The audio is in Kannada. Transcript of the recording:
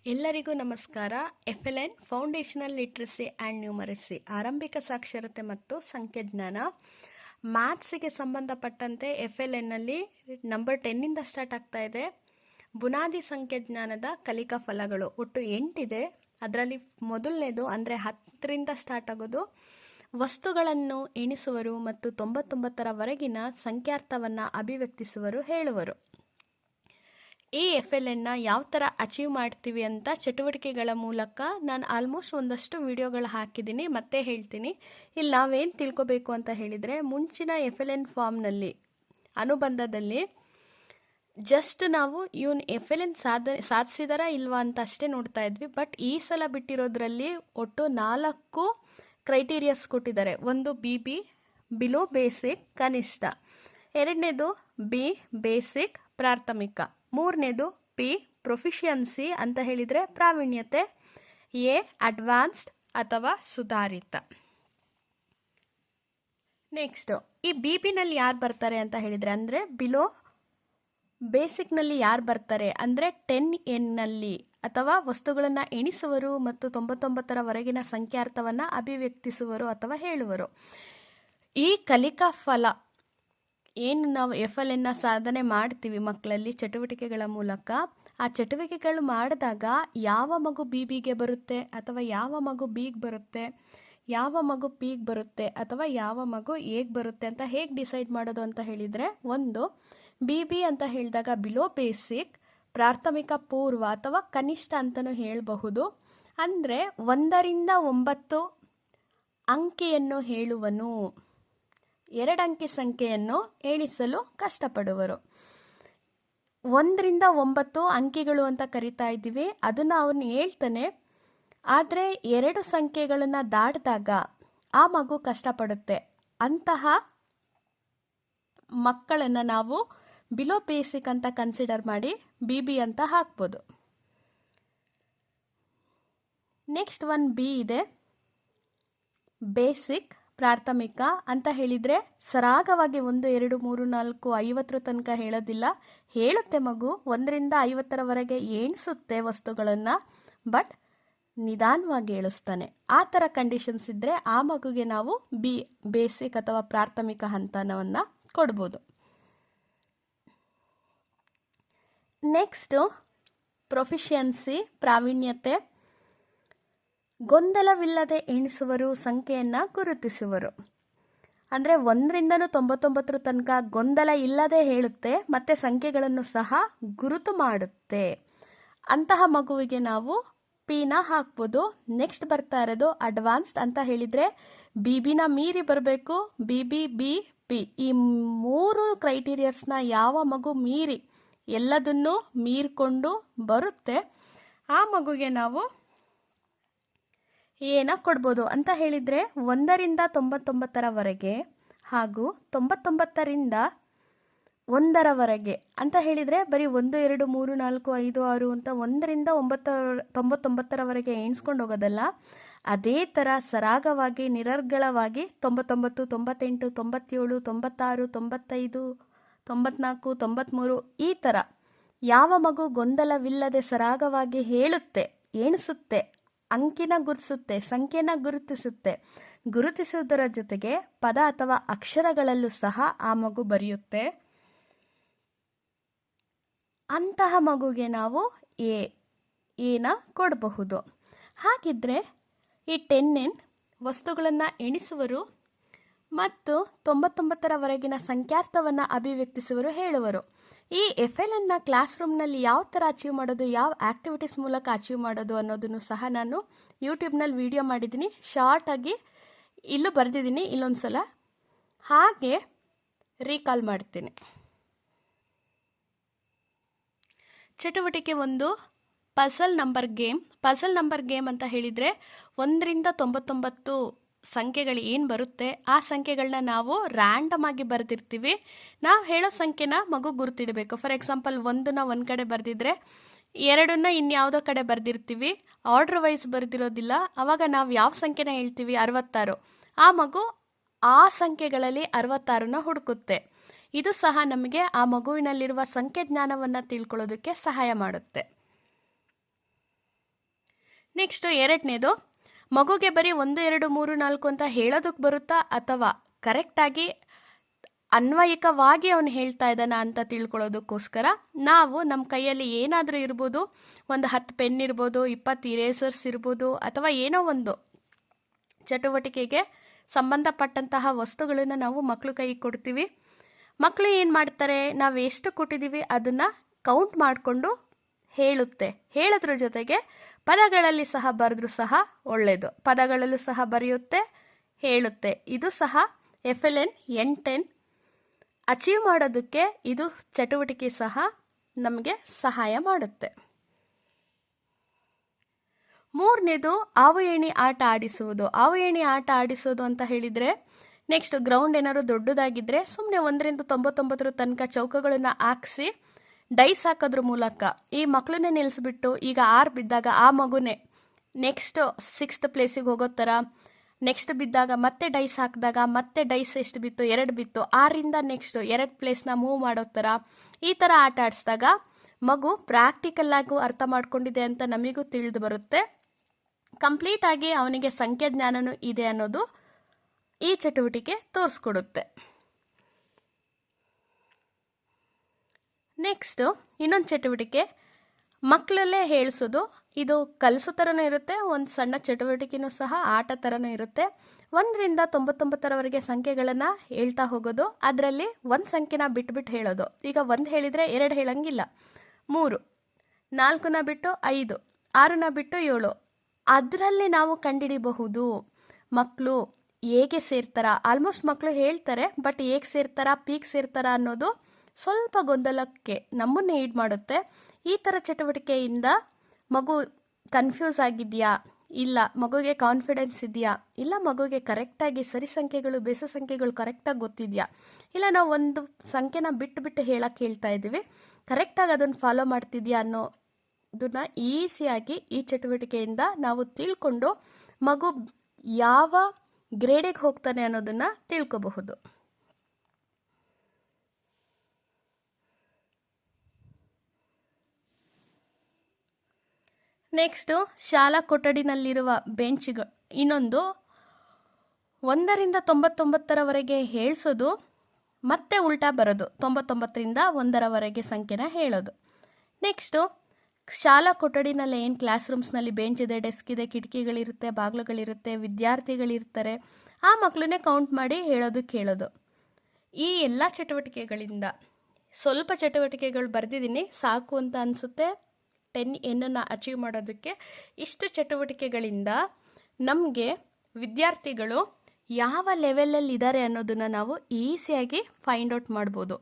ಎಲ್ಲರಿಗೂ ನಮಸ್ಕಾರ. FLN foundational literacy and numeracy ಆರಂಭಿಕ ಸಾಕ್ಷರತೆ ಮತ್ತು ಸಂಖ್ಯಾಜ್ಞಾನ ಮ್ಯಾಥ್ಸಿಗೆ ಸಂಬಂಧಪಟ್ಟಂತೆ FLNನಲ್ಲಿ ನಂಬರ್ 10ಇಂದ ಸ್ಟಾರ್ಟ್ ಆಗ್ತಾ ಇದೆ. ಬುನಾದಿ ಸಂಖ್ಯಾಜ್ಞಾನದ ಕಲಿಕಾ ಫಲಗಳು ಒಟ್ಟು 8 ಇದೆ. ಅದರಲ್ಲಿ ಮೊದಲನೇದು ಅಂದರೆ 10ರಿಂದ ಸ್ಟಾರ್ಟ್ ಆಗೋದು ವಸ್ತುಗಳನ್ನು ಎಣಿಸುವರು ಮತ್ತು 99ರವರೆಗಿನ ಸಂಖ್ಯಾರ್ಥವನ್ನು ಅಭಿವ್ಯಕ್ತಿಸುವರು ಹೇಳುವರು. ಈ FLNನ ಯಾವ ಥರ ಅಚೀವ್ ಮಾಡ್ತೀವಿ ಅಂತ ಚಟುವಟಿಕೆಗಳ ಮೂಲಕ ನಾನು ಆಲ್ಮೋಸ್ಟ್ ಒಂದಷ್ಟು ವಿಡಿಯೋಗಳು ಹಾಕಿದ್ದೀನಿ, ಮತ್ತೆ ಹೇಳ್ತೀನಿ. ಇಲ್ಲಿ ನಾವೇನು ತಿಳ್ಕೊಬೇಕು ಅಂತ ಹೇಳಿದರೆ, ಮುಂಚಿನ FLN ಫಾರ್ಮ್ನಲ್ಲಿ ಅನುಬಂಧದಲ್ಲಿ ಜಸ್ಟ್ ನಾವು ಇವನು FLN ಸಾಧಿಸಿದಾರಾ ಇಲ್ವಾ ಅಂತ ಅಷ್ಟೇ ನೋಡ್ತಾ ಇದ್ವಿ. ಬಟ್ ಈ ಸಲ ಬಿಟ್ಟಿರೋದ್ರಲ್ಲಿ ಒಟ್ಟು 4 ಕ್ರೈಟೀರಿಯಾಸ್ ಕೊಟ್ಟಿದ್ದಾರೆ. ಒಂದು BB ಬಿಲೋ ಬೇಸಿಕ್ ಕನಿಷ್ಠ, ಎರಡನೇದು B ಬೇಸಿಕ್ ಪ್ರಾಥಮಿಕ, ಮೂರನೇದು P ಪ್ರೊಫಿಷಿಯನ್ಸಿ ಅಂತ ಹೇಳಿದರೆ ಪ್ರಾವೀಣ್ಯತೆ, A ಅಡ್ವಾನ್ಸ್ಡ್ ಅಥವಾ ಸುಧಾರಿತ. ನೆಕ್ಸ್ಟು ಈ BBನಲ್ಲಿ ಯಾರು ಬರ್ತಾರೆ ಅಂತ ಹೇಳಿದರೆ, ಅಂದರೆ ಬಿಲೋ ಬೇಸಿಕ್ನಲ್ಲಿ ಯಾರು ಬರ್ತಾರೆ ಅಂದರೆ 10Nನಲ್ಲಿ ಅಥವಾ ವಸ್ತುಗಳನ್ನು ಎಣಿಸುವರು ಮತ್ತು 99ರವರೆಗಿನ ಸಂಖ್ಯಾರ್ಥವನ್ನು ಅಭಿವ್ಯಕ್ತಿಸುವರು ಅಥವಾ ಹೇಳುವರು. ಈ ಕಲಿಕಾ ಫಲ ಏನು ನಾವು FLNನ ಸಾಧನೆ ಮಾಡ್ತೀವಿ ಮಕ್ಕಳಲ್ಲಿ ಚಟುವಟಿಕೆಗಳ ಮೂಲಕ, ಆ ಚಟುವಟಿಕೆಗಳು ಮಾಡಿದಾಗ ಯಾವ ಮಗು BBಗೆ ಬರುತ್ತೆ ಅಥವಾ ಯಾವ ಮಗು Bಗೆ ಬರುತ್ತೆ, ಯಾವ ಮಗು Pಗೆ ಬರುತ್ತೆ ಅಥವಾ ಯಾವ ಮಗು Aಗೆ ಬರುತ್ತೆ ಅಂತ ಹೇಗೆ ಡಿಸೈಡ್ ಮಾಡೋದು ಅಂತ ಹೇಳಿದರೆ, ಒಂದು BB ಅಂತ ಹೇಳಿದಾಗ ಬಿಲೋ ಬೇಸಿಕ್ ಪ್ರಾಥಮಿಕ ಪೂರ್ವ ಅಥವಾ ಕನಿಷ್ಠ ಅಂತಲೂ ಹೇಳಬಹುದು. ಅಂದರೆ 1ರಿಂದ 9 ಅಂಕೆಯನ್ನು ಹೇಳುವನು, 2 ಅಂಕಿ ಸಂಖ್ಯೆಯನ್ನು ಎಣಿಸಲು ಕಷ್ಟಪಡುವರು. 1ರಿಂದ 9 ಅಂಕಿಗಳು ಅಂತ ಕರಿತಾ ಇದ್ದೀವಿ, ಅದನ್ನು ಅವನು ಹೇಳ್ತಾನೆ. ಆದರೆ 2 ಸಂಖ್ಯೆಗಳನ್ನು ದಾಟಿದಾಗ ಆ ಮಗು ಕಷ್ಟಪಡುತ್ತೆ. ಅಂತಹ ಮಕ್ಕಳನ್ನು ನಾವು ಬಿಲೋ ಬೇಸಿಕ್ ಅಂತ ಕನ್ಸಿಡರ್ ಮಾಡಿ BB ಅಂತ ಹಾಕ್ಬೋದು. ನೆಕ್ಸ್ಟ್ ಒನ್ B ಇದೆ, ಬೇಸಿಕ್ ಪ್ರಾಥಮಿಕ ಅಂತ ಹೇಳಿದರೆ ಸರಾಗವಾಗಿ 1, 2, 3, 4, 50 ತನಕ ಹೇಳೋದಿಲ್ಲ. ಹೇಳುತ್ತೆ ಮಗು, 1ರಿಂದ 50ರವರೆಗೆ ಎಣಿಸುತ್ತೆ ವಸ್ತುಗಳನ್ನು, ಬಟ್ ನಿಧಾನವಾಗಿ ಏಳಿಸ್ತಾನೆ. ಆ ಥರ ಕಂಡೀಷನ್ಸ್ ಇದ್ದರೆ ಆ ಮಗುಗೆ ನಾವು B ಬೇಸಿಕ್ ಅಥವಾ ಪ್ರಾಥಮಿಕ ಹಂತವನ್ನು ಕೊಡ್ಬೋದು. ನೆಕ್ಸ್ಟು ಪ್ರೊಫಿಷಿಯನ್ಸಿ ಪ್ರಾವೀಣ್ಯತೆ, ಗೊಂದಲವಿಲ್ಲದೆ ಎಣಿಸುವರು, ಸಂಖ್ಯೆಯನ್ನು ಗುರುತಿಸುವರು. ಅಂದರೆ 1ರಿಂದನೂ 99 ತನಕ ಗೊಂದಲ ಇಲ್ಲದೆ ಹೇಳುತ್ತೆ ಮತ್ತು ಸಂಖ್ಯೆಗಳನ್ನು ಸಹ ಗುರುತು ಮಾಡುತ್ತೆ. ಅಂತಹ ಮಗುವಿಗೆ ನಾವು Pನ ಹಾಕ್ಬೋದು. ನೆಕ್ಸ್ಟ್ ಬರ್ತಾ ಇರೋದು ಅಡ್ವಾನ್ಸ್ಡ್ ಅಂತ ಹೇಳಿದರೆ BBನ ಮೀರಿ ಬರಬೇಕು. BB B P ಈ 3 ಕ್ರೈಟೀರಿಯಾಸ್ನ ಯಾವ ಮಗು ಮೀರಿ ಎಲ್ಲದನ್ನೂ ಮೀರಿಕೊಂಡು ಬರುತ್ತೆ ಆ ಮಗುಗೆ ನಾವು ಏನ ಕೊಡ್ಬೋದು ಅಂತ ಹೇಳಿದರೆ, 1ರಿಂದ 99ರವರೆಗೆ ಹಾಗೂ 99ರಿಂದ 1ರವರೆಗೆ ಅಂತ ಹೇಳಿದರೆ ಬರೀ 1, 2, 3, 4, 5, 6 ಅಂತ 1ರಿಂದ 99ರವರೆಗೆ ಎಣಿಸ್ಕೊಂಡು ಹೋಗೋದಲ್ಲ. ಅದೇ ಥರ ಸರಾಗವಾಗಿ ನಿರರ್ಗಳವಾಗಿ 99, 98, 97, 96, 95, 94, 93 ಈ ಥರ ಯಾವ ಮಗು ಗೊಂದಲವಿಲ್ಲದೆ ಸರಾಗವಾಗಿ ಹೇಳುತ್ತೆ, ಎಣಿಸುತ್ತೆ, ಅಂಕಿನ ಗುರುತಿಸುತ್ತೆ, ಸಂಖ್ಯೆನ ಗುರುತಿಸುವುದರ ಜೊತೆಗೆ ಪದ ಅಥವಾ ಅಕ್ಷರಗಳಲ್ಲೂ ಸಹ ಆ ಮಗು ಬರೆಯುತ್ತೆ, ಅಂತಹ ಮಗುಗೆ ನಾವು ಏನ ಕೊಡಬಹುದು. ಹಾಗಿದ್ರೆ ಈ 10N ವಸ್ತುಗಳನ್ನು ಎಣಿಸುವರು ಮತ್ತು 99ರವರೆಗಿನ ಸಂಖ್ಯಾರ್ಥವನ್ನು ಅಭಿವ್ಯಕ್ತಿಸುವರು ಹೇಳುವರು. ಈ FLNನ ಕ್ಲಾಸ್ ರೂಮ್ನಲ್ಲಿ ಯಾವ ಥರ ಅಚೀವ್ ಮಾಡೋದು, ಯಾವ ಆ್ಯಕ್ಟಿವಿಟೀಸ್ ಮೂಲಕ ಅಚೀವ್ ಮಾಡೋದು ಅನ್ನೋದನ್ನು ಸಹ ನಾನು ಯೂಟ್ಯೂಬ್ನಲ್ಲಿ ವಿಡಿಯೋ ಮಾಡಿದ್ದೀನಿ. ಶಾರ್ಟಾಗಿ ಇಲ್ಲೂ ಬರೆದಿದ್ದೀನಿ, ಇಲ್ಲೊಂದು ಸಲ ಹಾಗೆ ರೀಕಾಲ್ ಮಾಡ್ತೀನಿ. ಚಟುವಟಿಕೆ 1 ಪಜಲ್ ನಂಬರ್ ಗೇಮ್ ಅಂತ ಹೇಳಿದರೆ 1ರಿಂದ 99 ಸಂಖ್ಯೆಗಳು ಏನು ಬರುತ್ತೆ ಆ ಸಂಖ್ಯೆಗಳನ್ನ ನಾವು ರ್ಯಾಂಡಮ್ ಆಗಿ ಬರೆದಿರ್ತೀವಿ. ನಾವು ಹೇಳೋ ಸಂಖ್ಯೆನ ಮಗು ಗುರುತಿಡಬೇಕು. ಫಾರ್ ಎಕ್ಸಾಂಪಲ್ 1ನ ಒಂದು ಕಡೆ ಬರೆದಿದ್ರೆ 2ನ್ನ ಇನ್ಯಾವುದೋ ಕಡೆ ಬರೆದಿರ್ತೀವಿ, ಆರ್ಡರ್ ವೈಸ್ ಬರೆದಿರೋದಿಲ್ಲ. ಆವಾಗ ನಾವು ಯಾವ ಸಂಖ್ಯೆನ ಹೇಳ್ತೀವಿ, 66, ಆ ಮಗು ಆ ಸಂಖ್ಯೆಗಳಲ್ಲಿ 66ನ ಹುಡುಕುತ್ತೆ. ಇದು ಸಹ ನಮಗೆ ಆ ಮಗುವಿನಲ್ಲಿರುವ ಸಂಖ್ಯಾಜ್ಞಾನವನ್ನು ತಿಳ್ಕೊಳ್ಳೋದಕ್ಕೆ ಸಹಾಯ ಮಾಡುತ್ತೆ. ನೆಕ್ಸ್ಟು ಎರಡನೇದು, ಮಗುಗೆ ಬರೀ 1 2 3 4 ಅಂತ ಹೇಳೋದಕ್ಕೆ ಬರುತ್ತಾ ಅಥವಾ ಕರೆಕ್ಟಾಗಿ ಅನ್ವಯಿಕವಾಗಿ ಅವನು ಹೇಳ್ತಾ ಇದ್ದಾನ ಅಂತ ತಿಳ್ಕೊಳ್ಳೋದಕ್ಕೋಸ್ಕರ ನಾವು ನಮ್ಮ ಕೈಯಲ್ಲಿ ಏನಾದರೂ ಇರ್ಬೋದು, ಒಂದು 10 ಪೆನ್ ಇರ್ಬೋದು, 20 ಇರೇಸರ್ಸ್ ಇರ್ಬೋದು, ಅಥವಾ ಏನೋ ಒಂದು ಚಟುವಟಿಕೆಗೆ ಸಂಬಂಧಪಟ್ಟಂತಹ ವಸ್ತುಗಳನ್ನು ನಾವು ಮಕ್ಕಳು ಕೈಗೆ ಕೊಡ್ತೀವಿ. ಮಕ್ಕಳು ಏನು ಮಾಡ್ತಾರೆ, ನಾವು ಎಷ್ಟು ಕೊಟ್ಟಿದ್ದೀವಿ ಅದನ್ನು ಕೌಂಟ್ ಮಾಡಿಕೊಂಡು ಹೇಳೋದ್ರ ಜೊತೆಗೆ ಪದಗಳಲ್ಲಿ ಸಹ ಬರೆದ್ರೂ ಸಹ ಒಳ್ಳೆಯದು. ಪದಗಳಲ್ಲೂ ಸಹ ಬರೆಯುತ್ತೆ, ಹೇಳುತ್ತೆ. ಇದು ಸಹ FLN N10 ಅಚೀವ್ ಮಾಡೋದಕ್ಕೆ ಇದು ಚಟುವಟಿಕೆ ಸಹ ನಮಗೆ ಸಹಾಯ ಮಾಡುತ್ತೆ. ಮೂರನೇದು, ಆವು ಏಣಿ ಆಟ ಆಡಿಸುವುದು. ಆವು ಏಣಿ ಆಟ ಆಡಿಸೋದು ಅಂತ ಹೇಳಿದರೆ, ನೆಕ್ಸ್ಟ್ ಗ್ರೌಂಡ್ ಏನಾದ್ರು ದೊಡ್ಡದಾಗಿದ್ದರೆ ಸುಮ್ಮನೆ 1 ರಿಂದ 99 ತನಕ ಚೌಕಗಳನ್ನು ಹಾಕಿಸಿ ಡೈಸ್ ಹಾಕೋದ್ರ ಮೂಲಕ ಈ ಮಕ್ಕಳನ್ನೇ ನಿಲ್ಲಿಸ್ಬಿಟ್ಟು, ಈಗ 6 ಬಿದ್ದಾಗ ಆ ಮಗುನೇ ನೆಕ್ಸ್ಟ್ 6th ಪ್ಲೇಸಿಗೆ ಹೋಗೋ ಥರ, ನೆಕ್ಸ್ಟ್ ಬಿದ್ದಾಗ ಮತ್ತೆ ಡೈಸ್ ಹಾಕಿದಾಗ ಮತ್ತೆ ಡೈಸ್ ಎಷ್ಟು ಬಿತ್ತು, 2 ಬಿತ್ತು, 6ರಿಂದ ನೆಕ್ಸ್ಟ್ 2 ಪ್ಲೇಸ್ನ ಮೂವ್ ಮಾಡೋ ಥರ, ಈ ಥರ ಆಟ ಆಡಿಸಿದಾಗ ಮಗು ಪ್ರಾಕ್ಟಿಕಲ್ಲಾಗೂ ಅರ್ಥ ಮಾಡ್ಕೊಂಡಿದೆ ಅಂತ ನಮಗೂ ತಿಳಿದು ಬರುತ್ತೆ. ಕಂಪ್ಲೀಟಾಗಿ ಅವನಿಗೆ ಸಂಖ್ಯಾಜ್ಞಾನನೂ ಇದೆ ಅನ್ನೋದು ಈ ಚಟುವಟಿಕೆ ತೋರಿಸ್ಕೊಡುತ್ತೆ. ನೆಕ್ಸ್ಟು ಇನ್ನೊಂದು ಚಟುವಟಿಕೆ, ಮಕ್ಕಳಲ್ಲೇ ಹೇಳಿಸೋದು. ಇದು ಕಲಿಸೋ ಥರನೂ ಇರುತ್ತೆ, ಒಂದು ಸಣ್ಣ ಚಟುವಟಿಕೆನೂ ಸಹ ಆಟ ಥರನೂ ಇರುತ್ತೆ. 1 ರಿಂದ 99ರವರೆಗೆ ಸಂಖ್ಯೆಗಳನ್ನು ಹೇಳ್ತಾ ಹೋಗೋದು, ಅದರಲ್ಲಿ ಒಂದು ಸಂಖ್ಯೆನ ಬಿಟ್ಬಿಟ್ಟು ಹೇಳೋದು. ಈಗ 1 ಹೇಳಿದರೆ 2 ಹೇಳಂಗಿಲ್ಲ, 3, 4ನ ಬಿಟ್ಟು 5, 6ನ ಬಿಟ್ಟು 7. ಅದರಲ್ಲಿ ನಾವು ಕಂಡುಹಿಡಿಬಹುದು ಮಕ್ಕಳು ಹೇಗೆ ಸೇರ್ತಾರ. ಆಲ್ಮೋಸ್ಟ್ ಮಕ್ಕಳು ಹೇಳ್ತಾರೆ, ಬಟ್ ಹೇಗೆ ಸೇರ್ತಾರ, ಪೀಕ್ ಸೇರ್ತಾರ ಅನ್ನೋದು ಸ್ವಲ್ಪ ಗೊಂದಲಕ್ಕೆ ನಮ್ಮನ್ನೇ ಈಡು ಮಾಡುತ್ತೆ. ಈ ಥರ ಚಟುವಟಿಕೆಯಿಂದ ಮಗು ಕನ್ಫ್ಯೂಸ್ ಆಗಿದೆಯಾ, ಇಲ್ಲ ಮಗುಗೆ ಕಾನ್ಫಿಡೆನ್ಸ್ ಇದೆಯಾ, ಇಲ್ಲ ಮಗುಗೆ ಕರೆಕ್ಟಾಗಿ ಸರಿ ಸಂಖ್ಯೆಗಳು ಬೆಸ ಸಂಖ್ಯೆಗಳು ಕರೆಕ್ಟಾಗಿ ಗೊತ್ತಿದೆಯಾ, ಇಲ್ಲ ನಾವು ಒಂದು ಸಂಖ್ಯೆನ ಬಿಟ್ಟು ಹೇಳಕ್ಕೆ ಹೇಳ್ತಾ ಇದ್ದೀವಿ, ಕರೆಕ್ಟಾಗಿ ಅದನ್ನು ಫಾಲೋ ಮಾಡ್ತಿದ್ಯಾ ಅನ್ನೋದನ್ನ ಈಸಿಯಾಗಿ ಈ ಚಟುವಟಿಕೆಯಿಂದ ನಾವು ತಿಳ್ಕೊಂಡು ಮಗು ಯಾವ ಗ್ರೇಡಿಗೆ ಹೋಗ್ತಾನೆ ಅನ್ನೋದನ್ನು ತಿಳ್ಕೋಬಹುದು. ನೆಕ್ಸ್ಟು ಶಾಲಾ ಕೊಠಡಿನಲ್ಲಿರುವ ಬೆಂಚ್ಗಳು. ಇನ್ನೊಂದು 1 ರಿಂದ 99ರವರೆಗೆ ಹೇಳಿಸೋದು, ಮತ್ತೆ ಉಲ್ಟಾ ಬರೋದು, 99ರಿಂದ 1ರವರೆಗೆ ಸಂಖ್ಯೆನ ಹೇಳೋದು. ನೆಕ್ಸ್ಟು ಶಾಲಾ ಕೊಠಡಿನಲ್ಲಿ ಏನು ಕ್ಲಾಸ್ ರೂಮ್ಸ್ನಲ್ಲಿ ಬೆಂಚ್ ಇದೆ, ಡೆಸ್ಕ್ ಇದೆ, ಕಿಟಕಿಗಳಿರುತ್ತೆ, ಬಾಗಿಲುಗಳಿರುತ್ತೆ, ವಿದ್ಯಾರ್ಥಿಗಳಿರ್ತಾರೆ, ಆ ಮಕ್ಕಳನ್ನೇ ಕೌಂಟ್ ಮಾಡಿ ಹೇಳೋದಕ್ಕೆ ಹೇಳೋದು. ಈ ಎಲ್ಲ ಚಟುವಟಿಕೆಗಳಿಂದ ಸ್ವಲ್ಪ ಚಟುವಟಿಕೆಗಳು ಬರೆದಿದ್ದೀನಿ, ಸಾಕು ಅಂತ ಅನಿಸುತ್ತೆ 10N ಅಚೀವ್ ಮಾಡೋದಕ್ಕೆ. ಇಷ್ಟು ಚಟುವಟಿಕೆಗಳಿಂದ ನಮಗೆ ವಿದ್ಯಾರ್ಥಿಗಳು ಯಾವ ಲೆವೆಲಲ್ಲಿ ಇದ್ದಾರೆ ಅನ್ನೋದನ್ನು ನಾವು ಈಸಿಯಾಗಿ ಫೈಂಡ್ ಔಟ್ ಮಾಡ್ಬೋದು.